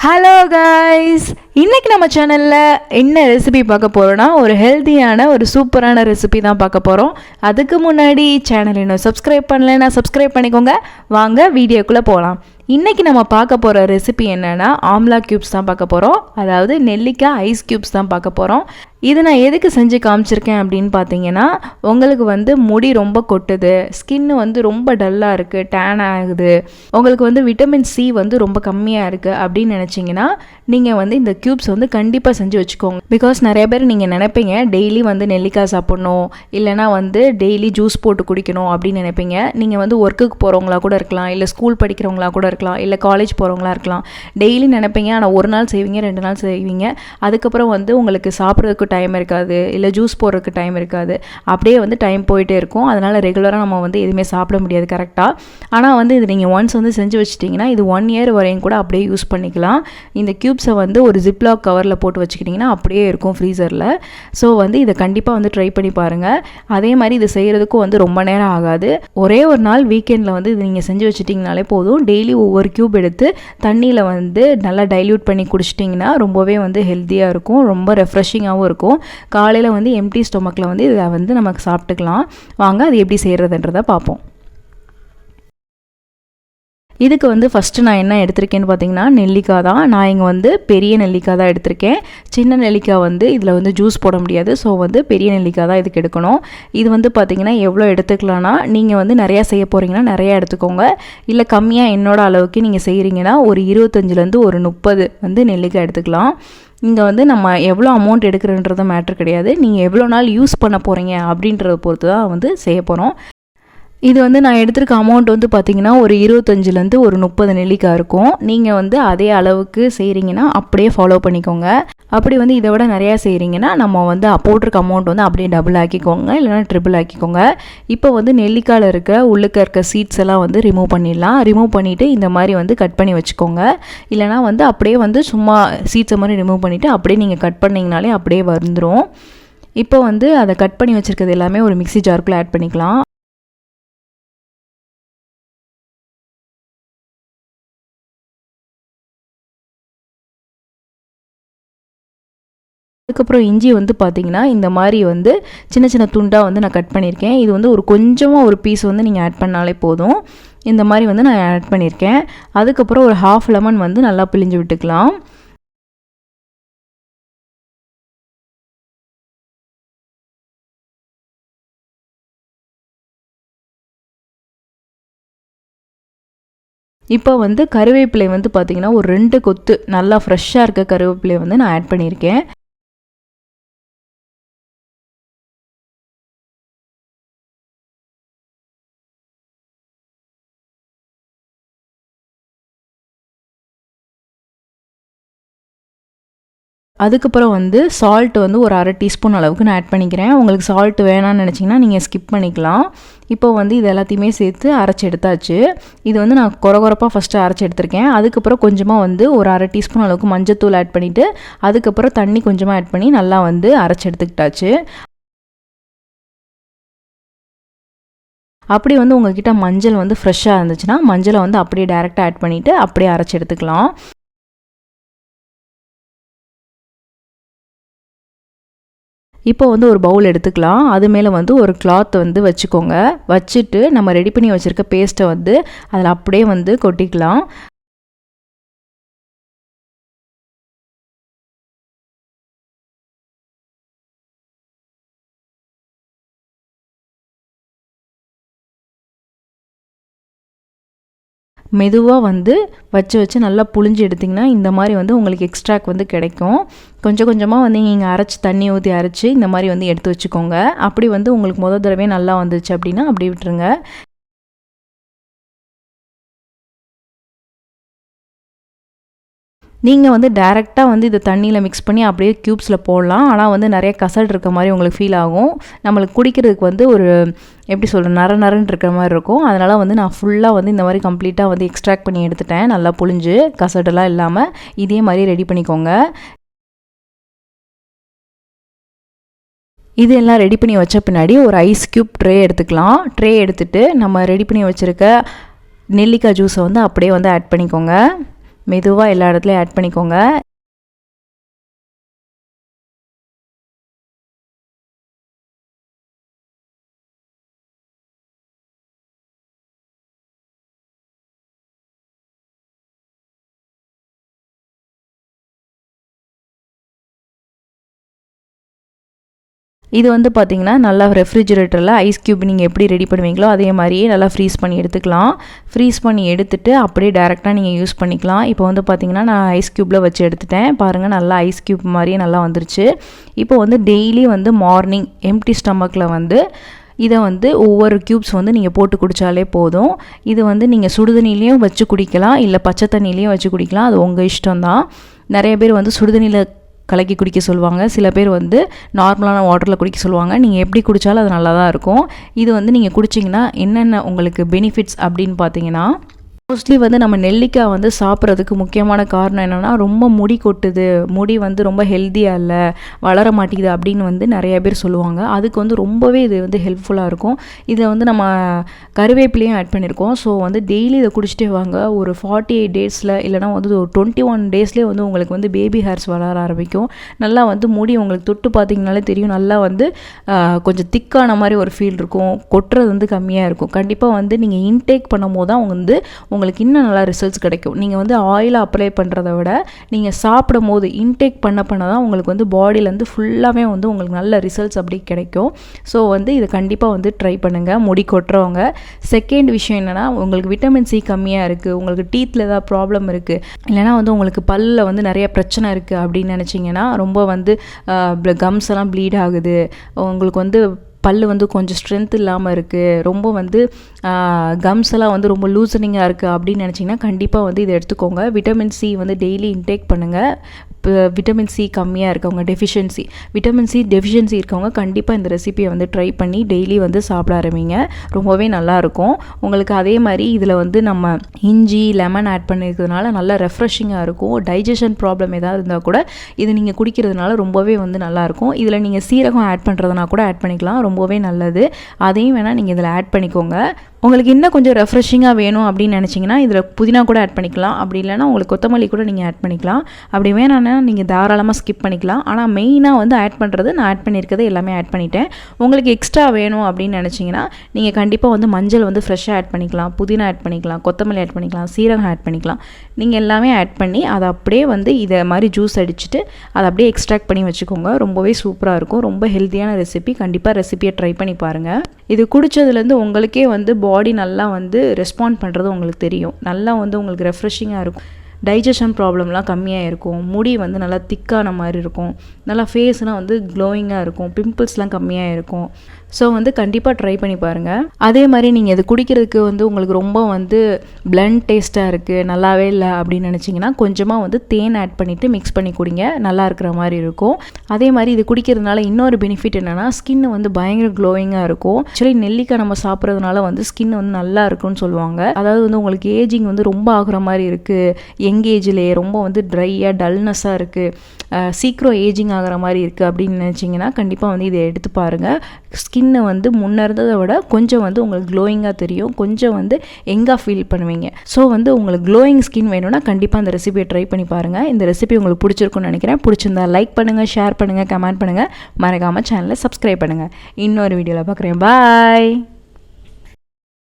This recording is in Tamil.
ஹலோ காய்ஸ், இன்றைக்கி நம்ம சேனலில் என்ன ரெசிபி பார்க்க போகிறோன்னா ஒரு ஹெல்த்தியான ஒரு சூப்பரான ரெசிபி தான் பார்க்க போகிறோம். அதுக்கு முன்னாடி சேனல் இன்னும் சப்ஸ்கிரைப் பண்ணலைன்னா சப்ஸ்கிரைப் பண்ணிக்கோங்க. வாங்க வீடியோக்குள்ளே போகலாம். இன்றைக்கி நம்ம பார்க்க போகிற ரெசிபி என்னென்னா ஆம்லா க்யூப்ஸ் தான் பார்க்க போகிறோம். அதாவது நெல்லிக்காய் ஐஸ் க்யூப்ஸ் தான் பார்க்க போகிறோம். இது நான் எதுக்கு செஞ்சு காமிச்சிருக்கேன் அப்படின்னு பார்த்தீங்கன்னா, உங்களுக்கு முடி ரொம்ப கொட்டுது, ஸ்கின்னு ரொம்ப டல்லாக இருக்குது, டேன் ஆகுது, உங்களுக்கு விட்டமின் சி ரொம்ப கம்மியாக இருக்குது அப்படின்னு நினச்சிங்கன்னா நீங்கள் இந்த க்யூப்ஸ் கண்டிப்பாக செஞ்சு வச்சுக்கோங்க. பிகாஸ் நிறைய பேர் நீங்கள் நினைப்பீங்க டெய்லி நெல்லிக்காய் சாப்பிட்ணும், இல்லைனா டெய்லி ஜூஸ் போட்டு குடிக்கணும் அப்படின்னு நினைப்பீங்க. நீங்கள் ஒர்க்குக்கு போகிறவங்களா கூட இருக்கலாம், இல்லை ஸ்கூல் படிக்கிறவங்களா கூட இருக்கலாம், இல்லை காலேஜ் போகிறவங்களா இருக்கலாம். டெய்லி நினைப்பீங்க, ஆனால் ஒரு நாள் செய்வீங்க, 2 நாள் செய்வீங்க, அதுக்கப்புறம் உங்களுக்கு சாப்பிட்றதுக்கு டைம் இருக்காது, இல்லை ஜூஸ் போடுறதுக்கு டைம் இருக்காது, அப்படியே டைம் போயிட்டே இருக்கும். அதனால் ரெகுலராக நம்ம எதுவுமே சாப்பிட முடியாது கரெக்டாக. ஆனால் இது நீங்கள் ஒன்ஸ் செஞ்சு வச்சிட்டிங்கன்னா இது 1 இயர் வரையும் கூட அப்படியே யூஸ் பண்ணிக்கலாம். இந்த க்யூப்ஸை ஒரு ஜிப்லாக் கவரில் போட்டு வச்சுக்கிட்டிங்கன்னா அப்படியே இருக்கும் ஃப்ரீசரில். ஸோ இதை கண்டிப்பாக ட்ரை பண்ணி பாருங்கள். அதே மாதிரி இது செய்கிறதுக்கும் ரொம்ப நேரம் ஆகாது. ஒரே ஒரு நாள் வீக்கெண்டில் இது நீங்கள் செஞ்சு வச்சிட்டிங்கனாலே போதும். டெய்லி ஒவ்வொரு க்யூப் எடுத்து தண்ணியில் நல்லா டைல்யூட் பண்ணி குடிச்சிட்டிங்கன்னா ரொம்பவே ஹெல்த்தியாக இருக்கும், ரொம்ப ரெஃப்ரெஷிங்காகவும் இருக்கும். காலையில் எம்டி ஸ்டொமக்கில் இதை நமக்கு சாப்பிட்டுக்கலாம். வாங்க அது எப்படி செய்கிறதுன்றதை பார்ப்போம். இதுக்கு ஃபஸ்ட்டு நான் என்ன எடுத்திருக்கேன்னு பார்த்தீங்கன்னா நெல்லிக்காய் தான். நான் இங்கே பெரிய நெல்லிக்காய் தான் எடுத்திருக்கேன். சின்ன நெல்லிக்காய் இதில் ஜூஸ் போட முடியாது. ஸோ பெரிய நெல்லிக்காய் தான் இதுக்கு எடுக்கணும். இது பார்த்தீங்கன்னா எவ்வளோ எடுத்துக்கலாம்னா, நீங்கள் நிறையா செய்ய போகிறீங்கன்னா நிறையா எடுத்துக்கோங்க. இல்லை கம்மியாக என்னோட அளவுக்கு நீங்கள் செய்கிறீங்கன்னா ஒரு 25லேருந்து ஒரு 30 நெல்லிக்காய் எடுத்துக்கலாம். இங்கே நம்ம எவ்வளோ அமௌண்ட் எடுக்கிறன்றது மேட்ரு கிடையாது. நீங்கள் எவ்வளோ நாள் யூஸ் பண்ண போகிறீங்க அப்படின்றத பொறுத்து தான் செய்ய போகிறோம். இது நான் எடுத்திருக்க அமௌண்ட் பார்த்தீங்கன்னா ஒரு 25லேருந்து ஒரு 30 நெல்லிக்காய் இருக்கும். நீங்கள் அதே அளவுக்கு செய்கிறீங்கன்னா அப்படியே ஃபாலோ பண்ணிக்கோங்க. அப்படி இதை விட நிறையா செய்கிறீங்கன்னா நம்ம போட்டிருக்க அமௌண்ட் அப்படியே டபுள் ஆக்கிக்கோங்க, இல்லைனா ட்ரிபிள் ஆக்கிக்கோங்க. இப்போ நெல்லிக்காயில் உள்ளுக்க இருக்க சீட்ஸ் எல்லாம் ரிமூவ் பண்ணிடலாம். ரிமூவ் பண்ணிவிட்டு இந்த மாதிரி கட் பண்ணி வச்சுக்கோங்க. இல்லைனா அப்படியே சும்மா சீட்ஸை மாதிரி ரிமூவ் பண்ணிவிட்டு அப்படியே நீங்கள் கட் பண்ணிங்கனாலே அப்படியே வந்துடும். இப்போ அதை கட் பண்ணி வச்சுருக்கிறது எல்லாமே ஒரு மிக்ஸி ஜாருக்குள்ளே ஆட் பண்ணிக்கலாம். அதுக்கப்புறம் இஞ்சி பார்த்தீங்கன்னா இந்த மாதிரி சின்ன சின்ன துண்டாக நான் கட் பண்ணியிருக்கேன். இது ஒரு கொஞ்சமாக ஒரு பீஸ் நீங்கள் ஆட் பண்ணாலே போதும். இந்த மாதிரி நான் ஆட் பண்ணியிருக்கேன். அதுக்கப்புறம் ஒரு 1/2 லெமன் நல்லா பிழிஞ்சு விட்டுக்கலாம். இப்போ கருவேப்பிலை பார்த்தீங்கன்னா ஒரு 2 கொத்து நல்லா ஃப்ரெஷ்ஷாக இருக்க கருவேப்பிலை நான் ஆட் பண்ணியிருக்கேன். அதுக்கப்புறம் சால்ட் ஒரு 1/2 டீஸ்பூன் அளவுக்கு நான் ஆட் பண்ணிக்கிறேன். உங்களுக்கு சால்ட் வேணான்னு நினச்சிங்கன்னா நீங்கள் ஸ்கிப் பண்ணிக்கலாம். இப்போ இது எல்லாத்தையுமே சேர்த்து அரைச்சி எடுத்தாச்சு. இது நான் கொரகொரப்பாக ஃபஸ்ட்டு அரைச்சி எடுத்திருக்கேன். அதுக்கப்புறம் கொஞ்சமாக ஒரு 1/2 டீஸ்பூன் அளவுக்கு மஞ்சத்தூள் ஆட் பண்ணிவிட்டு அதுக்கப்புறம் தண்ணி கொஞ்சமாக ஆட் பண்ணி நல்லா அரைச்சி எடுத்துக்கிட்டாச்சு. அப்படி உங்ககிட்ட மஞ்சள் ஃப்ரெஷ்ஷாக இருந்துச்சுன்னா மஞ்சளை அப்படியே டேரெக்டாக ஆட் பண்ணிவிட்டு அப்படியே அரைச்சி எடுத்துக்கலாம். இப்போ ஒரு பவுல் எடுத்துக்கலாம். அது மேலே ஒரு கிளாத் வச்சுக்கோங்க. வச்சுட்டு நம்ம ரெடி பண்ணி வச்சுருக்க பேஸ்ட்டை அதில் அப்படியே கொட்டிக்கலாம். மெதுவாக வச்சு நல்லா புழிஞ்சு எடுத்திங்கன்னா இந்த மாதிரி உங்களுக்கு எக்ஸ்ட்ராக் கிடைக்கும். கொஞ்சம் கொஞ்சமாக நீங்கள் அரைச்சி தண்ணி ஊற்றி அரைச்சி இந்த மாதிரி எடுத்து வச்சுக்கோங்க. அப்படி உங்களுக்கு முதல் தடவை நல்லா வந்துச்சு அப்படின்னா அப்படி விட்டுருங்க. நீங்கள் டேரெக்டாக இதை தண்ணியில் மிக்ஸ் பண்ணி அப்படியே க்யூப்ஸில் போடலாம். ஆனால் நிறைய கசடு இருக்க மாதிரி உங்களுக்கு ஃபீல் ஆகும். நம்மளுக்கு குடிக்கிறதுக்கு ஒரு எப்படி சொல்கிறேன், நரன்னு இருக்கிற மாதிரி இருக்கும். அதனால் நான் ஃபுல்லாக இந்த மாதிரி கம்ப்ளீட்டாக எக்ஸ்ட்ராக்ட் பண்ணி எடுத்துட்டேன். நல்லா புழிஞ்சு கசடெல்லாம் இல்லாமல் இதே மாதிரி ரெடி பண்ணிக்கோங்க. இது எல்லாம் ரெடி பண்ணி வச்ச பின்னாடி ஒரு ஐஸ் க்யூப் ட்ரே எடுத்துக்கலாம். ட்ரே எடுத்துகிட்டு நம்ம ரெடி பண்ணி வச்சுருக்க நெல்லிக்காய் ஜூஸை அப்படியே ஆட் பண்ணிக்கோங்க. மெதுவாக எல்லா இடத்துலையும் ஆட் பண்ணிக்கோங்க. இது வந்து பார்த்திங்கன்னா நல்லா ரெஃப்ரிஜிரேட்டரில் ஐஸ் க்யூப் நீங்கள் எப்படி ரெடி பண்ணுவீங்களோ அதே மாதிரியே நல்லா ஃப்ரீஸ் பண்ணி எடுத்துக்கலாம். ஃப்ரீஸ் பண்ணி எடுத்துகிட்டு அப்படியே டேரெக்டாக நீங்கள் யூஸ் பண்ணிக்கலாம். இப்போ வந்து பார்த்திங்கன்னா நான் ஐஸ் க்யூப்பில் வச்சு எடுத்துட்டேன். பாருங்கள், நல்லா ஐஸ் க்யூப் மாதிரியே நல்லா வந்துருச்சு. இப்போ வந்து டெய்லி வந்து மார்னிங் எம்டி ஸ்டமக்கில் வந்து இதை வந்து ஒவ்வொரு க்யூப்ஸ் வந்து நீங்கள் போட்டு குடித்தாலே போதும். இது வந்து நீங்கள் சுடுதண்ணிலையும் வச்சு குடிக்கலாம், இல்லை பச்சை தண்ணிலையும் வச்சு குடிக்கலாம். அது உங்கள் இஷ்டம்தான். நிறைய பேர் வந்து சுடுதண்ணியில் கலக்கி குடிக்க சொல்லுவாங்க, சில பேர் வந்து நார்மலான வாட்டரில் குடிக்க சொல்லுவாங்க. நீங்கள் எப்படி குடித்தாலும் அது நல்லா தான் இருக்கும். இது வந்து நீங்கள் குடிச்சிங்கன்னா என்னென்ன உங்களுக்கு பெனிஃபிட்ஸ் அப்படின்னு பார்த்தீங்கன்னா, மோஸ்ட்லி வந்து நம்ம நெல்லிக்காய் வந்து சாப்பிட்றதுக்கு முக்கியமான காரணம் என்னென்னா, ரொம்ப முடி கொட்டுது, முடி வந்து ரொம்ப ஹெல்த்தியாக இல்லை, வளர மாட்டேங்குது அப்படின்னு வந்து நிறைய பேர் சொல்லுவாங்க. அதுக்கு வந்து ரொம்பவே இது வந்து ஹெல்ப்ஃபுல்லாக இருக்கும். இதில் வந்து நம்ம கருவேப்பிலையும் ஆட் பண்ணியிருக்கோம். ஸோ வந்து டெய்லி இதை குடிச்சிட்டே வாங்க. ஒரு 48 டேஸில் இல்லைனா வந்து ஒரு 21 டேஸ்லேயே வந்து உங்களுக்கு வந்து பேபி ஹேர்ஸ் வளர ஆரம்பிக்கும். நல்லா வந்து முடி உங்களுக்கு தொட்டு பார்த்திங்கனாலே தெரியும், நல்லா வந்து கொஞ்சம் திக்கான மாதிரி ஒரு ஃபீல் இருக்கும். கொட்டுறது வந்து கம்மியாக இருக்கும். கண்டிப்பாக வந்து நீங்கள் இன்டேக் பண்ணும் போது தான் வந்து உங்களுக்கு இன்னும் நல்லா ரிசல்ட்ஸ் கிடைக்கும். நீங்கள் வந்து ஆயில் அப்ளை பண்ணுறத விட நீங்கள் சாப்பிடும் போது இன்டேக் பண்ண தான் உங்களுக்கு வந்து பாடியிலேருந்து ஃபுல்லாகவே வந்து உங்களுக்கு நல்ல ரிசல்ட்ஸ் அப்படி கிடைக்கும். ஸோ வந்து இதை கண்டிப்பாக வந்து ட்ரை பண்ணுங்கள் முடி கொட்டுறவங்க. செகண்ட் விஷயம் என்னென்னா, உங்களுக்கு விட்டமின் சி கம்மியாக இருக்குது, உங்களுக்கு டீத்தில் ஏதாவது ப்ராப்ளம் இருக்குது, இல்லைனா வந்து உங்களுக்கு பல்லில் வந்து நிறைய பிரச்சனை இருக்குது அப்படின்னு நினச்சிங்கன்னா, ரொம்ப வந்து கம்ஸ் எல்லாம் ப்ளீட் ஆகுது, உங்களுக்கு வந்து பல் வந்து கொஞ்சம் ஸ்ட்ரென்த் இல்லாமல் இருக்குது, ரொம்ப வந்து கம்ஸ் எல்லாம் வந்து ரொம்ப லூசனிங்காக இருக்குது அப்படின்னு நினச்சிங்கன்னா கண்டிப்பாக வந்து இதை எடுத்துக்கோங்க. விட்டமின் சி வந்து டெய்லி இன்டேக் பண்ணுங்கள். இப்போ விட்டமின் சி கம்மியாக இருக்கவங்க, விட்டமின் சி டெஃபிஷியன்சி இருக்கவங்க கண்டிப்பாக இந்த ரெசிபியை வந்து ட்ரை பண்ணி டெய்லி வந்து சாப்பிட ஆரம்பிங்க. ரொம்பவே நல்லாயிருக்கும் உங்களுக்கு. அதே மாதிரி இதில் வந்து நம்ம இஞ்சி லெமன் ஆட் பண்ணியிருக்கிறதுனால நல்லா ரெஃப்ரெஷிங்காக இருக்கும். டைஜஷன் ப்ராப்ளம் ஏதாவது இருந்தால் கூட இது நீங்கள் குடிக்கிறதுனால ரொம்பவே வந்து நல்லாயிருக்கும். இதில் நீங்கள் சீரகம் ஆட் பண்ணுறதுனா கூட ஆட் பண்ணிக்கலாம், ரொம்பவே நல்லது. அதையும் வேணால் நீங்கள் இதில் ஆட் பண்ணிக்கோங்க. உங்களுக்கு இன்னும் கொஞ்சம் ரெஃப்ரெஷிங்காக வேணும் அப்படின்னு நினச்சிங்கன்னா இதில் புதினா கூட ஆட் பண்ணிக்கலாம். அப்படி இல்லைனா உங்களுக்கு கொத்தமல்லி கூட நீங்கள் ஆட் பண்ணிக்கலாம். அப்படி வேணான்னா நீங்கள் தாராளமாக ஸ்கிப் பண்ணிக்கலாம். ஆனால் மெயினாக வந்து ஆட் பண்ணுறது நான் ஆட் பண்ணியிருக்கிறது எல்லாமே ஆட் பண்ணிட்டேன். உங்களுக்கு எக்ஸ்ட்ரா வேணும் அப்படின்னு நினச்சிங்கன்னா நீங்கள் கண்டிப்பாக வந்து மஞ்சள் வந்து ஃப்ரெஷ்ஷாக ஆட் பண்ணிக்கலாம், புதினா ஆட் பண்ணிக்கலாம், கொத்தமல்லி ஆட் பண்ணிக்கலாம், சீரகம் ஆட் பண்ணிக்கலாம். நீங்கள் எல்லாமே ஆட் பண்ணி அதை அப்படியே வந்து இதை மாதிரி ஜூஸ் அடிச்சுட்டு அதை அப்படியே எக்ஸ்ட்ராக்ட் பண்ணி வச்சுக்கோங்க. ரொம்பவே சூப்பராக இருக்கும். ரொம்ப ஹெல்த்தியான ரெசிபி. கண்டிப்பாக ரெசிபியை ட்ரை பண்ணி பாருங்கள். இது குடித்ததுலேருந்து உங்களுக்கே வந்து பாடி நல்லா வந்து ரெஸ்பாண்ட் பண்ணுறது உங்களுக்கு தெரியும். நல்லா வந்து உங்களுக்கு ரெஃப்ரெஷிங்காக இருக்கும். டைஜஷன் ப்ராப்ளம்லாம் கம்மியாக இருக்கும். முடி வந்து நல்லா திக்கான மாதிரி இருக்கும். நல்லா ஃபேஸ்னால் வந்து க்ளோயிங்காக இருக்கும். பிம்பிள்ஸ்லாம் கம்மியாக இருக்கும். ஸோ வந்து கண்டிப்பாக ட்ரை பண்ணி பாருங்கள். அதே மாதிரி நீங்கள் இது குடிக்கிறதுக்கு வந்து உங்களுக்கு ரொம்ப வந்து பிளண்ட் டேஸ்ட்டாக இருக்குது, நல்லாவே இல்லை அப்படின்னு நினச்சிங்கன்னா கொஞ்சமாக வந்து தேன் ஆட் பண்ணிவிட்டு மிக்ஸ் பண்ணி குடிங்க, நல்லா இருக்கிற மாதிரி இருக்கும். அதே மாதிரி இது குடிக்கிறதுனால இன்னொரு பெனிஃபிட் என்னென்னா, ஸ்கின் வந்து பயங்கர க்ளோயிங்காக இருக்கும். ஆக்சுவலி நெல்லிக்காய் நம்ம சாப்பிட்றதுனால வந்து ஸ்கின் வந்து நல்லா இருக்குன்னு சொல்லுவாங்க. அதாவது வந்து உங்களுக்கு ஏஜிங் வந்து ரொம்ப ஆகுற மாதிரி இருக்குது, யங் ஏஜ்லேயே ரொம்ப வந்து ட்ரையாக டல்னஸாக இருக்குது, சீக்கிரம் ஏஜிங் ஆகிற மாதிரி இருக்குது அப்படின்னு நினச்சிங்கன்னா கண்டிப்பாக வந்து இதை எடுத்து பாருங்கள். ஸ்கின்னை வந்து முன்ன இருந்ததை விட கொஞ்சம் வந்து உங்களுக்கு க்ளோயிங்காக தெரியும், கொஞ்சம் வந்து எங்காக ஃபீல் பண்ணுவீங்க. ஸோ வந்து உங்களுக்கு க்ளோயிங் ஸ்கின் வேணும்னா கண்டிப்பாக அந்த ரெசிபியை ட்ரை பண்ணி பாருங்கள். இந்த ரெசிபி உங்களுக்கு பிடிச்சிருக்குன்னு நினைக்கிறேன். பிடிச்சிருந்தா லைக் பண்ணுங்கள், ஷேர் பண்ணுங்கள், கமெண்ட் பண்ணுங்கள், மறக்காமல் சேனலை சப்ஸ்கிரைப் பண்ணுங்கள். இன்னொரு வீடியோவில் பார்க்குறேன். பாய்.